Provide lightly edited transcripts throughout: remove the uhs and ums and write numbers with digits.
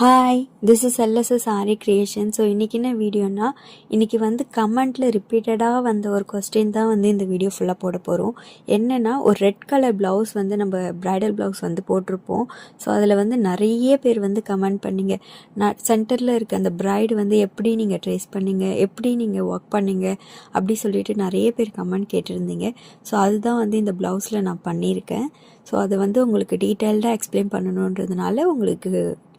Hi, this is LSS aari creation. So இன்றைக்கி என்ன வீடியோனா, இன்றைக்கி வந்து கமெண்ட்டில் ரிப்பீட்டடாக வந்த ஒரு கொஸ்டின் தான் வந்து இந்த வீடியோ ஃபுல்லாக போட போகிறோம். என்னென்னா, ஒரு ரெட் கலர் ப்ளவுஸ் வந்து நம்ம ப்ரைடல் ப்ளவுஸ் வந்து போட்டிருப்போம். ஸோ அதில் வந்து நிறைய பேர் வந்து கமெண்ட் பண்ணிங்க, நான் சென்டரில் இருக்க அந்த ப்ரைடு வந்து எப்படி நீங்கள் ட்ரேஸ் பண்ணிங்க, எப்படி நீங்கள் ஒர்க் பண்ணிங்க அப்படி சொல்லிட்டு நிறைய பேர் கமெண்ட் கேட்டிருந்தீங்க. ஸோ அதுதான் வந்து இந்த ப்ளவுஸில் நான் பண்ணியிருக்கேன். ஸோ அதை வந்து உங்களுக்கு டீட்டெயில்டாக எக்ஸ்பிளைன் பண்ணணுன்றதுனால உங்களுக்கு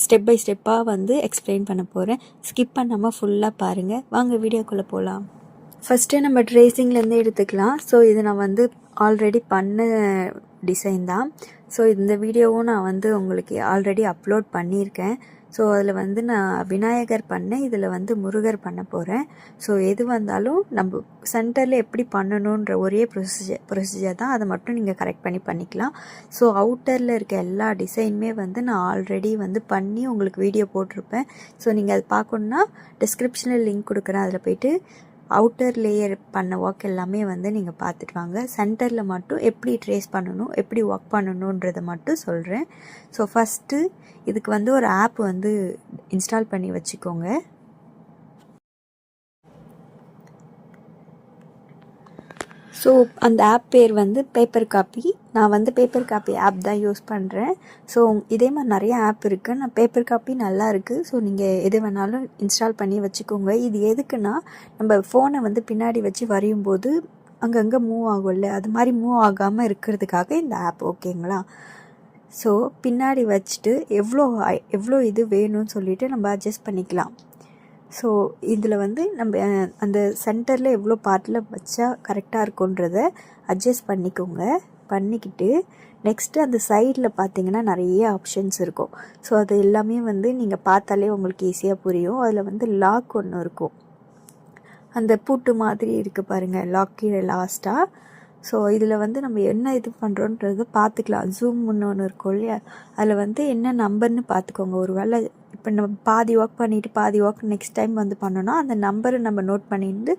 ஸ்டெப் பை ஸ்டெப்பாக வந்து எக்ஸ்பிளைன் பண்ண போகிறேன். ஸ்கிப் பண்ணாமல் ஃபுல்லாக பாருங்கள். வாங்க வீடியோக்குள்ளே போகலாம். ஃபஸ்ட்டு நம்ம ட்ரேசிங்லேருந்து எடுத்துக்கலாம். ஸோ இது நான் வந்து ஆல்ரெடி பண்ண டிசைன் தான். ஸோ இந்த வீடியோவும் நான் வந்து உங்களுக்கு ஆல்ரெடி அப்லோட் பண்ணியிருக்கேன். ஸோ அதில் வந்து நான் விநாயகர் பண்ணேன், இதில் வந்து முருகர் பண்ண போகிறேன். ஸோ எது வந்தாலும் நம்ம சென்டரில் எப்படி பண்ணணுன்ற ஒரே ப்ரொசீஜர் தான், அதை மட்டும் நீங்கள் கரெக்ட் பண்ணிக்கலாம். ஸோ அவுட்டரில் இருக்க எல்லா டிசைனுமே வந்து நான் ஆல்ரெடி வந்து பண்ணி உங்களுக்கு வீடியோ போட்டிருப்பேன். ஸோ நீங்கள் அது பார்க்கணுன்னா டிஸ்கிரிப்ஷனில் லிங்க் கொடுக்குறேன், அதில் போய்ட்டு அவுட்டர் லேயர் பண்ண ஒர்க் எல்லாமே வந்து நீங்கள் பார்த்துட்டு வாங்க. சென்டரில் மட்டும் எப்படி ட்ரேஸ் பண்ணணும், எப்படி ஒர்க் பண்ணணுன்றதை மட்டும் சொல்கிறேன். ஸோ ஃபஸ்ட்டு இதுக்கு வந்து ஒரு ஆப் வந்து இன்ஸ்டால் பண்ணி வச்சுக்கோங்க. ஸோ அந்த ஆப் பேர் வந்து பேப்பர் காப்பி. நான் வந்து பேப்பர் காப்பி ஆப் தான் யூஸ் பண்ணுறேன். ஸோ இதே மாதிரி நிறைய ஆப் இருக்குது. நான் பேப்பர் காப்பி நல்லா இருக்குது. ஸோ நீங்கள் எது வேணாலும் இன்ஸ்டால் பண்ணி வச்சுக்கோங்க. இது எதுக்குன்னா, நம்ம ஃபோனை வந்து பின்னாடி வச்சு வரையும் போது அங்கங்கே மூவ் ஆகும்ல, அது மாதிரி மூவ் ஆகாமல் இருக்கிறதுக்காக இந்த ஆப், ஓகேங்களா? ஸோ பின்னாடி வச்சுட்டு எவ்வளோ இது வேணும்னு சொல்லிவிட்டு நம்ம அட்ஜஸ்ட் பண்ணிக்கலாம். ஸோ இதில் வந்து நம்ம அந்த சென்டரில் எவ்வளோ பார்ட்டில் வச்சா கரெக்டாக இருக்குன்றத அட்ஜஸ்ட் பண்ணிக்கிட்டு நெக்ஸ்ட்டு அந்த சைடில் பார்த்திங்கன்னா நிறைய ஆப்ஷன்ஸ் இருக்கும். ஸோ அது எல்லாமே வந்து நீங்கள் பார்த்தாலே உங்களுக்கு ஈஸியாக புரியும். அதில் வந்து லாக் ஒன்று இருக்கும், அந்த பூட்டு மாதிரி இருக்குது பாருங்கள், லாக் கீழே லாஸ்ட்டாக. ஸோ இதில் வந்து நம்ம என்ன இது பண்ணுறோன்றதை பார்த்துக்கலாம். ஜூம் ஒன்று இருக்கும் இல்லையா, அதில் வந்து என்ன நம்பர்னு பார்த்துக்கோங்க. ஒரு வேளை இப்போ நம்ம பாதி ஒர்க் பண்ணிவிட்டு பாதி ஒர்க் நெக்ஸ்ட் டைம் வந்து பண்ணோன்னா அந்த நம்பரை நம்ம நோட் பண்ணிட்டு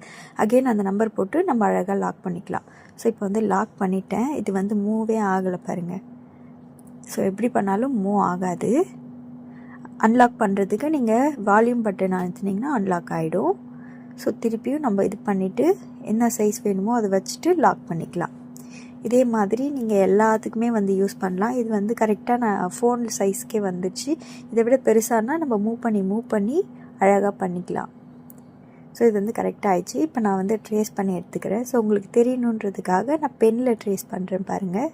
அகெயின் அந்த நம்பர் போட்டு நம்ம அழகாக லாக் பண்ணிக்கலாம். ஸோ இப்போ வந்து லாக் பண்ணிட்டேன். இது வந்து மூவே ஆகலை பாருங்கள். ஸோ எப்படி பண்ணாலும் மூவ் ஆகாது. அன்லாக் பண்ணுறதுக்கு நீங்கள் வால்யூம் பட்டன் அழுத்தினீங்கன்னா அன்லாக் ஆகிடும். ஸோ திருப்பியும் நம்ம இது பண்ணிவிட்டு என்ன சைஸ் வேணுமோ அதை வச்சுட்டு லாக் பண்ணிக்கலாம். இதே மாதிரி நீங்கள் எல்லாத்துக்குமே வந்து யூஸ் பண்ணலாம். இது வந்து கரெக்டாக நான் ஃபோன் சைஸ்க்கே வந்துடுச்சு. இதை விட பெருசானா நம்ம மூவ் பண்ணி அழகாக பண்ணிக்கலாம். ஸோ இது வந்து கரெக்டாக ஆயிடுச்சு. இப்போ நான் வந்து ட்ரேஸ் பண்ணி எடுத்துக்கிறேன். ஸோ உங்களுக்கு தெரியணுன்றதுக்காக நான் பெனில் ட்ரேஸ் பண்ணுறேன் பாருங்கள்.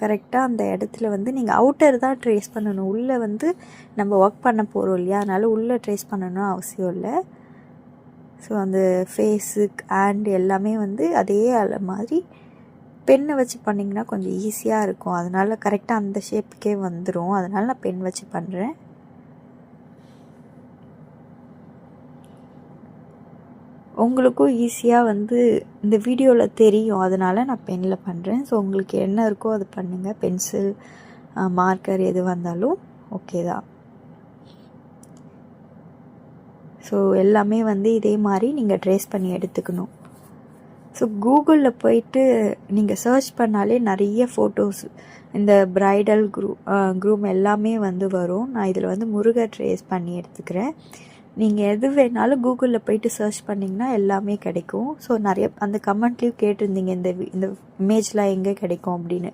கரெக்டாக அந்த இடத்துல வந்து நீங்கள் அவுட்டர் தான் ட்ரேஸ் பண்ணணும். உள்ளே வந்து நம்ம ஒர்க் பண்ண போகிறோம் இல்லையா, அதனால் உள்ளே ட்ரேஸ் பண்ணணும் அவசியம் இல்லை. ஸோ அந்த ஃபேஸு ஹேண்ட் எல்லாமே வந்து அதே மாதிரி பெண்ணை வச்சு பண்ணிங்கன்னா கொஞ்சம் ஈஸியாக இருக்கும். அதனால் கரெக்டாக அந்த ஷேப்புக்கே வந்துடும். அதனால் நான் பென் வச்சு பண்ணுறேன். உங்களுக்கும் ஈஸியாக வந்து இந்த வீடியோவில் தெரியும், அதனால் நான் பெனில் பண்ணுறேன். ஸோ உங்களுக்கு என்ன இருக்கோ அது பண்ணுங்கள். பென்சில், மார்க்கர் எது வந்தாலும் ஓகே தான். ஸோ எல்லாமே வந்து இதே மாதிரி நீங்கள் ட்ரேஸ் பண்ணி எடுத்துக்கணும். ஸோ கூகுளில் போயிட்டு நீங்கள் சர்ச் பண்ணாலே நிறைய ஃபோட்டோஸ், இந்த ப்ரைடல் க்ரூம் எல்லாமே வந்து வரும். நான் இதில் வந்து முருகர் ட்ரேஸ் பண்ணி எடுத்துக்கிறேன். நீங்கள் எது வேணாலும் கூகுளில் போயிட்டு சர்ச் பண்ணிங்கன்னா எல்லாமே கிடைக்கும். ஸோ நிறைய அந்த கமெண்ட்லேயும் கேட்டிருந்தீங்க இந்த இமேஜ்லாம் எங்கே கிடைக்கும் அப்படின்னு.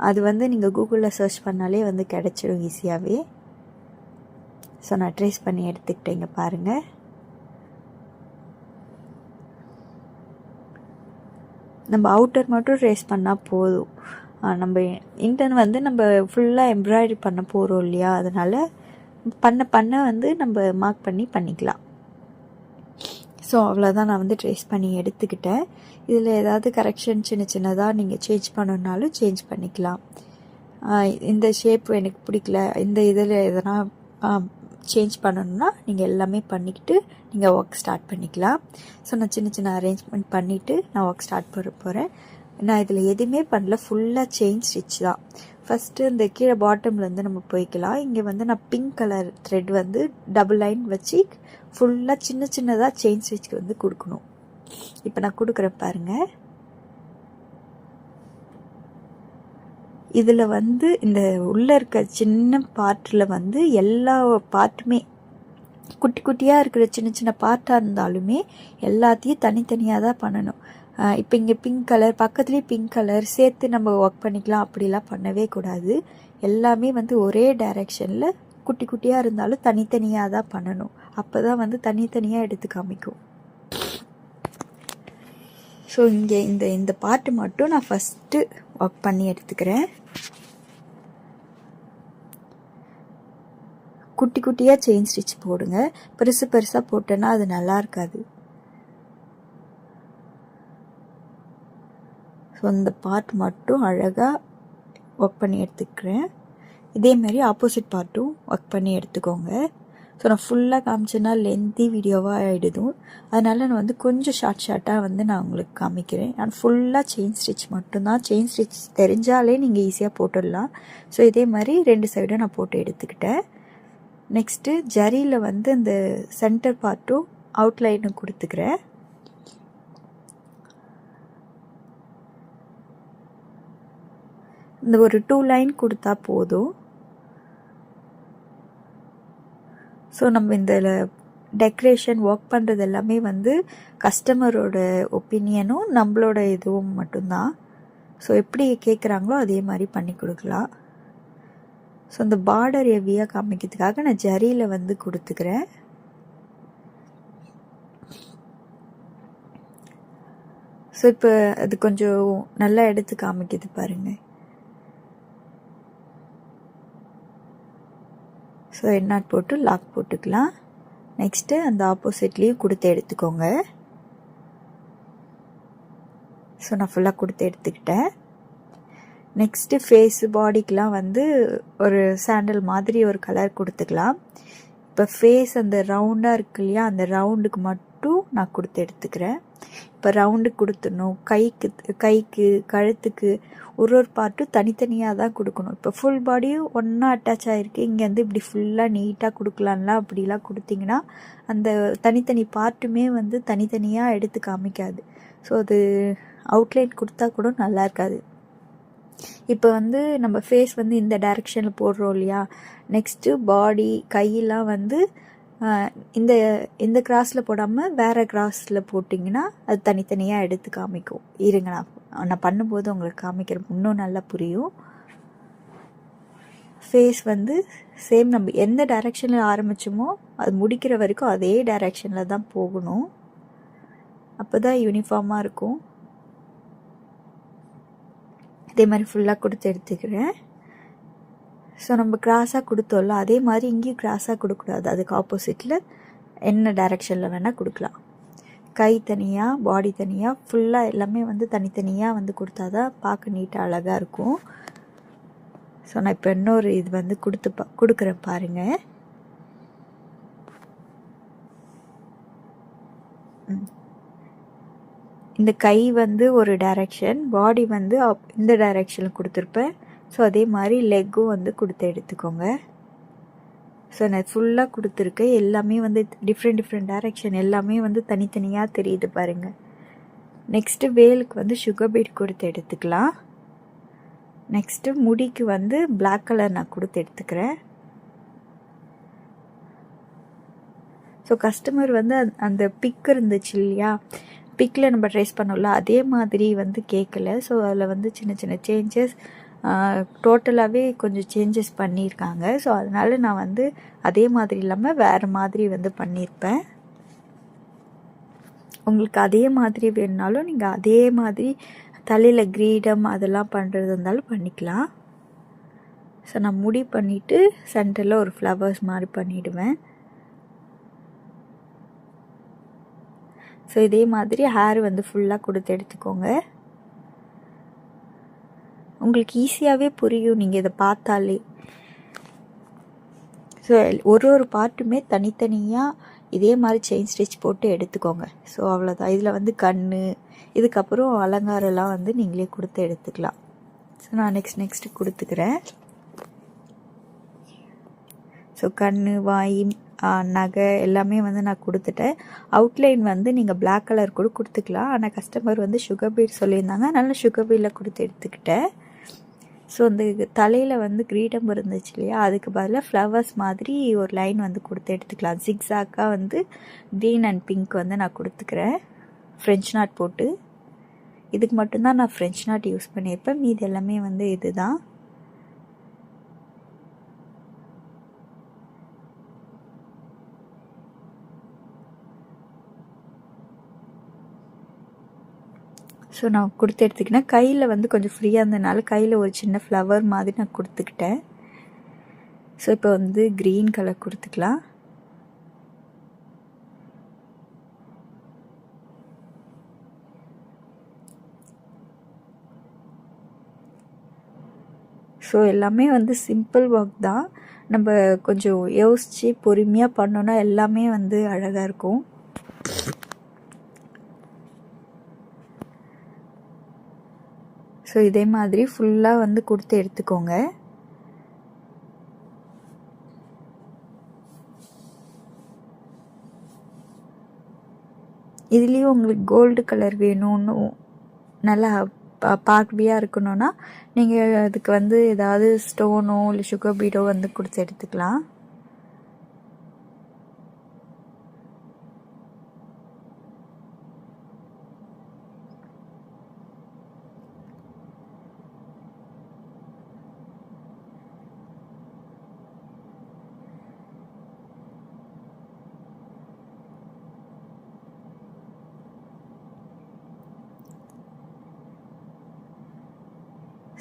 அது வந்து நீங்கள் கூகுளில் சர்ச் பண்ணாலே வந்து கிடைச்சிடும் ஈஸியாகவே. ஸோ நான் ட்ரேஸ் பண்ணி எடுத்துக்கிட்டேங்க பாருங்கள். நம்ம அவுட்டர் மட்டும் ட்ரேஸ் பண்ணால் போதும். நம்ம இன்டர்ன் வந்து நம்ம ஃபுல்லாக எம்ப்ராய்டரி பண்ண போகிறோம் இல்லையா, அதனால் பண்ண வந்து நம்ம மார்க் பண்ணிக்கலாம். ஸோ அவ்வளோதான், நான் வந்து ட்ரேஸ் பண்ணி எடுத்துக்கிட்டேன். இதில் ஏதாவது கரெக்ஷன் சின்னதாக நீங்கள் சேஞ்ச் பண்ணணுன்னாலும் சேஞ்ச் பண்ணிக்கலாம். இந்த ஷேப் எனக்கு பிடிக்கல, இந்த இதில் எதனா சேஞ்ச் பண்ணணுன்னா நீங்கள் எல்லாமே பண்ணிக்கிட்டு நீங்கள் ஒர்க் ஸ்டார்ட் பண்ணிக்கலாம். ஸோ நான் சின்ன அரேஞ்ச்மெண்ட் பண்ணிவிட்டு நான் ஒர்க் ஸ்டார்ட் பண்ண போகிறேன். நான் இதில் எதுவுமே பண்ணல, ஃபுல்லாக செயின் ஸ்டிச் தான். ஃபஸ்ட்டு இந்த கீழே பாட்டம்லேருந்து நம்ம போய்க்கலாம். இங்கே வந்து நான் பிங்க் கலர் த்ரெட் வந்து டபுள் லைன் வச்சு ஃபுல்லாக சின்னதாக செயின் ஸ்டிச்சுக்கு வந்து கொடுக்கணும். இப்போ நான் கொடுக்குறேன் பாருங்கள். இதில் வந்து இந்த உள்ளே இருக்க சின்ன பார்ட்டில் வந்து எல்லா பார்ட்டுமே குட்டி குட்டியாக இருக்கிற சின்ன சின்ன பார்ட்டாக இருந்தாலுமே எல்லாத்தையும் தனித்தனியாக தான் பண்ணணும். இப்போ இங்கே பிங்க் கலர் பக்கத்துலேயே பிங்க் கலர் சேர்த்து நம்ம ஒர்க் பண்ணிக்கலாம் அப்படிலாம் பண்ணவே கூடாது. எல்லாமே வந்து ஒரே டைரெக்ஷனில் குட்டி குட்டியாக இருந்தாலும் தனித்தனியாக தான் பண்ணணும். அப்போ தான் வந்து தனித்தனியாக எடுத்து காமிக்கும். ஸோ இங்கே இந்த பார்ட்டு மட்டும் நான் ஃபஸ்ட்டு ஒர்க் பண்ணி எடுத்துக்கிறேன். குட்டி குட்டியாக செயின் ஸ்டிச் போடுங்க. பெருசு பெருசாக போட்டேன்னா அது நல்லா இருக்காது. ஸோ இந்த பார்ட் மட்டும் அழகாக ஒர்க் பண்ணி எடுத்துக்கிறேன். இதேமாரி ஆப்போசிட் பார்ட்டும் ஒர்க் பண்ணி எடுத்துக்கோங்க. ஸோ நான் ஃபுல்லாக காமிச்சேன்னா லென்த்தி வீடியோவாக ஆகிடுதும். அதனால் நான் வந்து கொஞ்சம் ஷார்ட்டாக வந்து நான் உங்களுக்கு காமிக்கிறேன். நான் ஃபுல்லாக செயின் ஸ்டிச் மட்டும்தான். செயின் ஸ்டிச் தெரிஞ்சாலே நீங்கள் ஈஸியாக போட்டுடலாம். ஸோ இதே மாதிரி 2 சைடும் நான் போட்டு எடுத்துக்கிட்டேன். நெக்ஸ்ட்டு ஜரியில் வந்து இந்த சென்டர் பார்ட்டும் அவுட்லைனும் கொடுத்துக்கிறேன். இந்த ஒரு 2 லைன் கொடுத்தா போதும். ஸோ நம்ம இந்த டெக்கரேஷன் ஒர்க் பண்ணுறது எல்லாமே வந்து கஸ்டமரோட ஒப்பீனியனும் நம்மளோட இதுவும் மட்டும்தான். ஸோ எப்படி கேட்குறாங்களோ அதே மாதிரி பண்ணி கொடுக்கலாம். ஸோ இந்த பார்டர் ஹெவியாக காமிக்கிறதுக்காக நான் ஜரியில் வந்து கொடுத்துக்கிறேன். ஸோ இப்போ அது கொஞ்சம் நல்லா எடுத்து காமிக்குது பாருங்கள். ஸோ எண்ணாட் போட்டு லாக் போட்டுக்கலாம். நெக்ஸ்ட்டு அந்த ஆப்போசிட்லேயும் கொடுத்து எடுத்துக்கோங்க. ஸோ நான் ஃபுல்லாக கொடுத்து எடுத்துக்கிட்டேன். நெக்ஸ்ட்டு ஃபேஸு பாடிக்கெலாம் வந்து ஒரு சாண்டல் மாதிரி ஒரு கலர் கொடுத்துக்கலாம். இப்போ ஃபேஸ் அந்த ரவுண்டாக இருக்கு இல்லையா, அந்த ரவுண்டுக்கு மட்டும் நான் கொடுத்து எடுத்துக்கிறேன். இப்போ ரவுண்டுக்கு கொடுத்துடணும். கைக்கு கழுத்துக்கு ஒரு பார்ட்டும் தனித்தனியாக தான் கொடுக்கணும். இப்போ ஃபுல் பாடியும் ஒன்றா அட்டாச் ஆகிருக்கு. இங்கே வந்து இப்படி ஃபுல்லாக நீட்டாக கொடுக்கலாம்லாம். அப்படிலாம் கொடுத்திங்கன்னா அந்த தனித்தனி பார்ட்டுமே வந்து தனித்தனியாக எடுத்து காமிக்காது. ஸோ அது அவுட்லைன் கொடுத்தா கூட நல்லா இருக்காது. இப்போ வந்து நம்ம ஃபேஸ் வந்து இந்த டைரெக்ஷனில் போடுறோம் இல்லையா, நெக்ஸ்ட்டு பாடி கையெல்லாம் வந்து இந்த கிராஸில் போடாமல் வேறு கிராஸில் போட்டிங்கன்னா அது தனித்தனியாக எடுத்து காமிக்கும். இருங்க நான் பண்ணும்போது உங்களுக்கு காமிக்கிறேன், இன்னும் நல்லா புரியும். ஃபேஸ் வந்து சேம் நம்ம எந்த டைரெக்ஷனில் ஆரம்பித்தோமோ அது முடிக்கிற வரைக்கும் அதே டைரெக்ஷனில் தான் போகணும். அப்போ தான் யூனிஃபார்மாக இருக்கும். இதே மாதிரி ஃபுல்லாக கொடுத்து எடுத்துக்கிறேன். ஸோ நம்ம கிராஸாக கொடுத்தோம்ல, அதே மாதிரி இங்கேயும் கிராஸாக கொடுக்கக்கூடாது. அதுக்கு ஆப்போசிட்டில் என்ன டைரெக்ஷனில் வேணால் கொடுக்கலாம். கை தனியாக, பாடி தனியாக, ஃபுல்லாக எல்லாமே வந்து தனித்தனியாக வந்து கொடுத்தா தான் பார்க்க நீட்டாக அழகாக இருக்கும். ஸோ நான் இப்போ இன்னொரு இது வந்து கொடுக்குறேன் பாருங்கள். இந்த கை வந்து ஒரு டைரெக்ஷன், பாடி வந்து இந்த டைரெக்ஷனில் கொடுத்துருப்பேன். ஸோ அதே மாதிரி லெக்கும் வந்து கொடுத்து எடுத்துக்கோங்க. ஸோ நான் ஃபுல்லாக கொடுத்துருக்கேன். எல்லாமே வந்து டிஃப்ரெண்ட் டைரெக்ஷன் எல்லாமே வந்து தனித்தனியாக தெரியுது பாருங்கள். நெக்ஸ்ட்டு வேலுக்கு வந்து சுகர் பீட் கொடுத்து எடுத்துக்கலாம். நெக்ஸ்ட்டு முடிக்கு வந்து பிளாக் கலர் நான் கொடுத்து எடுத்துக்கிறேன். ஸோ கஸ்டமர் வந்து அந்த பிக் இருந்துச்சு இல்லையா, பிக்கில் நம்ம ட்ரேஸ் பண்ணோம்ல, அதே மாதிரி வந்து கேட்கல. ஸோ அதில் வந்து சின்ன சின்ன சேஞ்சஸ், டோட்டலாகவே கொஞ்சம் சேஞ்சஸ் பண்ணியிருக்காங்க. ஸோ அதனால் நான் வந்து அதே மாதிரி இல்லாமல் வேறு மாதிரி வந்து பண்ணியிருப்பேன். உங்களுக்கு அதே மாதிரி வேணுனாலும் நீங்கள் அதே மாதிரி தலையில் கிரீடம் அதெல்லாம் பண்ணுறது இருந்தாலும் பண்ணிக்கலாம். ஸோ நான் முடி பண்ணிவிட்டு சென்டரில் ஒரு ஃப்ளவர்ஸ் மாதிரி பண்ணிவிடுவேன். ஸோ இதே மாதிரி ஹேர் வந்து ஃபுல்லாக கொடுத்து எடுத்துக்கோங்க. உங்களுக்கு ஈஸியாகவே புரியும் நீங்கள் இதை பார்த்தாலே. ஸோ ஒரு பார்ட்டுமே தனித்தனியாக இதே மாதிரி செயின் ஸ்டிச் போட்டு எடுத்துக்கோங்க. ஸோ அவ்வளோதான். இதில் வந்து கண், இதுக்கப்புறம் அலங்காரம்லாம் வந்து நீங்களே கொடுத்து எடுத்துக்கலாம். ஸோ நான் நெக்ஸ்ட்டு கொடுத்துக்கிறேன். ஸோ கண், வாய், நகை எல்லாமே வந்து நான் கொடுத்துட்டேன். அவுட்லைன் வந்து நீங்கள் பிளாக் கலர் கூட கொடுத்துக்கலாம். ஆனால் கஸ்டமர் வந்து சுகர் பீட் சொல்லியிருந்தாங்க, அதனால் சுகர் பீடில் கொடுத்து எடுத்துக்கிட்டேன். ஸோ இந்த தலையில் வந்து கிரீடம் இருந்துச்சு இல்லையா, அதுக்கு பதிலாக ஃப்ளவர்ஸ் மாதிரி ஒரு லைன் வந்து கொடுத்து எடுத்துக்கலாம். ஜிக்ஸாக்காக வந்து க்ரீன் அண்ட் பிங்க் வந்து நான் கொடுத்துக்கிறேன் ஃப்ரெஞ்ச் நாட் போட்டு. இதுக்கு மட்டும்தான் நான் ஃப்ரெஞ்ச் நாட் யூஸ் பண்ணியிருப்பேன், மீது எல்லாமே வந்து இது தான். ஸோ நான் கொடுத்து எடுத்துக்கிட்டேன். கையில் வந்து கொஞ்சம் ஃப்ரீயாக இருந்ததுனால கையில் ஒரு சின்ன ஃப்ளவர் மாதிரி நான் கொடுத்துக்கிட்டேன். ஸோ இப்போ வந்து க்ரீன் கலர் கொடுத்துக்கலாம். ஸோ எல்லாமே வந்து சிம்பிள் ஒர்க் தான். நம்ம கொஞ்சம் யோசித்து பொறுமையாக பண்ணோன்னா எல்லாமே வந்து அழகாக இருக்கும். ஸோ இதே மாதிரி ஃபுல்லாக வந்து கொடுத்து எடுத்துக்கோங்க. இதுலேயும் உங்களுக்கு கோல்டு கலர் வேணும்னு நல்லா பார்வையாக இருக்கணும்னா நீங்கள் அதுக்கு வந்து ஏதாவது ஸ்டோனோ இல்லை சுகர் பீடோ வந்து கொடுத்து எடுத்துக்கலாம்.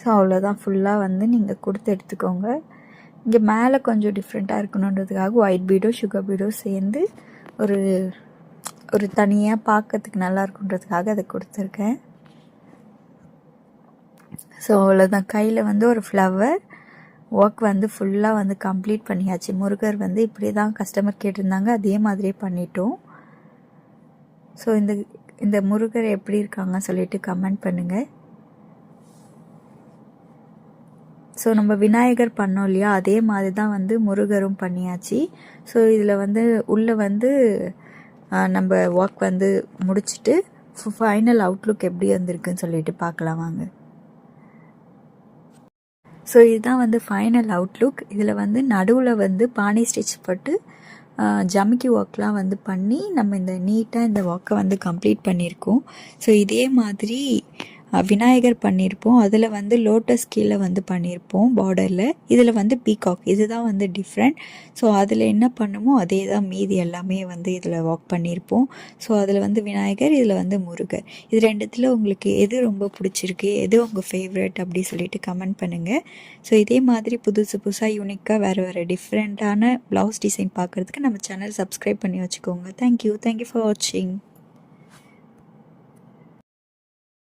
ஸோ அவ்வளோதான், ஃபுல்லாக வந்து நீங்கள் கொடுத்து எடுத்துக்கோங்க. இங்கே மேலே கொஞ்சம் டிஃப்ரெண்ட்டாக இருக்கணுன்றதுக்காக ஒயிட் பீடோ சுகர் பீடோ சேர்ந்து ஒரு ஒரு தனியாக பார்க்கறதுக்கு நல்லா இருக்குன்றதுக்காக அதை கொடுத்துருக்கேன். ஸோ அவ்வளோதான், கையில் வந்து ஒரு ஃப்ளவர் ஒர்க் வந்து ஃபுல்லாக வந்து கம்ப்ளீட் பண்ணியாச்சு. முருகர் வந்து இப்படி தான் கஸ்டமர் கேட்டிருந்தாங்க, அதே மாதிரியே பண்ணிட்டோம். ஸோ இந்த முருகர் எப்படி இருக்காங்க சொல்லிட்டு கமெண்ட் பண்ணுங்கள். ஸோ நம்ம விநாயகர் பண்ணோம் இல்லையா, அதே மாதிரி தான் வந்து முருகரும் பண்ணியாச்சு. ஸோ இதில் வந்து உள்ளே வந்து நம்ம ஒர்க் வந்து முடிச்சுட்டு ஃபைனல் அவுட்லுக் எப்படி வந்திருக்குன்னு சொல்லிட்டு பார்க்கலாம் வாங்க. ஸோ இதுதான் வந்து ஃபைனல் அவுட்லுக். இதில் வந்து நடுவில் வந்து பானை ஸ்டிச் போட்டு ஜமிக்கி ஒர்க்லாம் வந்து பண்ணி நம்ம இந்த நீட்டாக இந்த ஒர்க்கை வந்து கம்ப்ளீட் பண்ணியிருக்கோம். ஸோ இதே மாதிரி விநாயகர் பண்ணியிருப்போம், அதில் வந்து லோட்டஸ் கீழே வந்து பண்ணியிருப்போம் பார்டரில். இதில் வந்து பீகாக், இதுதான் வந்து டிஃப்ரெண்ட். ஸோ அதில் என்ன பண்ணுமோ அதே தான் மீதி எல்லாமே வந்து இதில் ஒர்க் பண்ணியிருப்போம். ஸோ அதில் வந்து விநாயகர், இதில் வந்து முருகர். இது ரெண்டுத்தில் உங்களுக்கு எது ரொம்ப பிடிச்சிருக்கு, எது உங்கள் ஃபேவரட் அப்படி சொல்லிட்டு கமெண்ட் பண்ணுங்கள். ஸோ இதே மாதிரி புதுசாக யூனிக்காக வேறு டிஃப்ரெண்ட்டான ப்ளவுஸ் டிசைன் பார்க்குறதுக்கு நம்ம சேனல் சப்ஸ்கிரைப் பண்ணி வச்சுக்கோங்க. தேங்க்யூ ஃபார் வாட்சிங்.